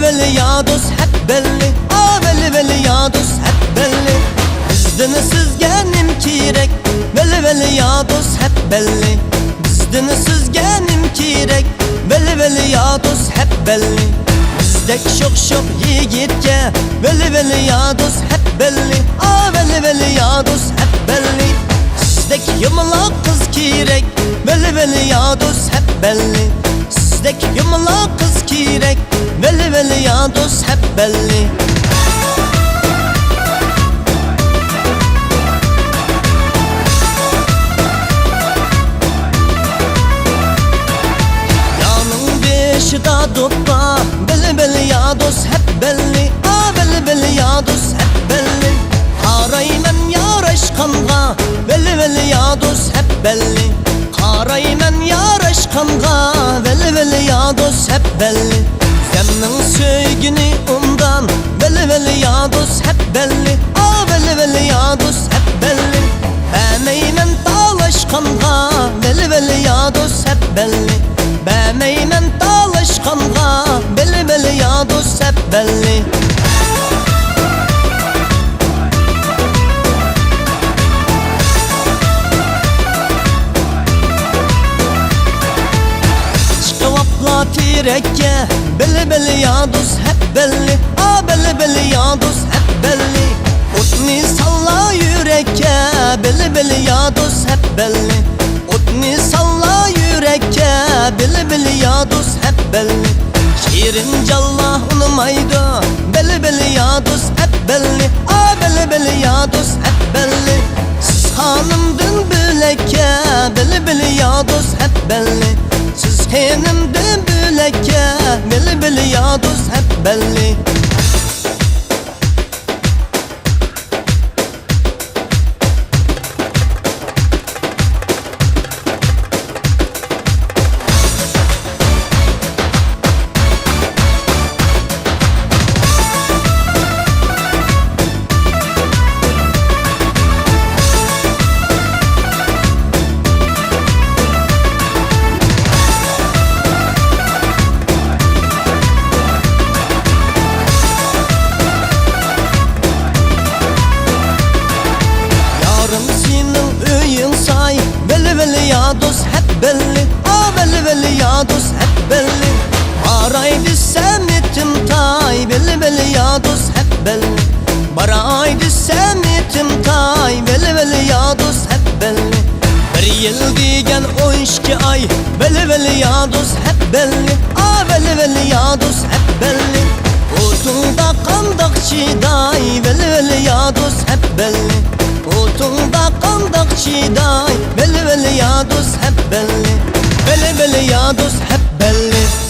veli ya dost hep belli. Veli veli ya dost hep belli. Bizden sizge nim kirek. Veli veli ya dost hep belli. Bizden sizge nim kirek. Veli veli ya dost hep belli. Bizdek şok yigitke. Veli veli ya dost hep belli. Veli veli ya dost hep belli. Sizdek yumla kız kirek. Veli veli ya dost hep belli. Sizdek yumla kız kirek. Veli veli ya dost hep belli. Yanın beşida doppa. Veli veli ya dost hep belli. Veli veli ya dost hep belli. Qarayman yar aşkınğa. Veli veli ya dost hep belli. Qarayman yar aşkınğa. Veli veli ya dost hep belli. Zemnin söygünü ondan. Veli veli ya dost hep belli. Veli veli ya dost hep belli. Bəmeymen dalaşqanğa. Veli veli ya dost hep belli. Bəmeymen dalaşqanğa. Veli veli ya dost hep belli. Tirekke beli beli ya dost hep belli. Beli beli ya dost hep belli. Otni salla yürekke. Beli beli ya dost hep belli. Otni salla yürekke. Beli beli ya dost hep belli. Şirin calla unmaydı. Beli beli ya dost hep belli. Beli beli ya dost hep belli. Siz hanımdın bülekke. Beli beli ya dost hep belli. Siz hanımdın bülekke. Beli beli ya dost hep belli. Veli veli ya dost hep belli. Veli veli ya dost hep belli. Baraydı semitim tay. Veli veli ya dost hep belli. Baraydı semitim tay. Veli veli ya dost hep belli. Bir yıl diyen 12 ay. Veli veli ya dost hep belli. Veli veli ya dost hep belli. Otunda kandak çiğday. Veli veli ya dost hep belli. Otunda kandak çiğday. Veli veli ya dost hep belli. Veli veli ya dost hep belli.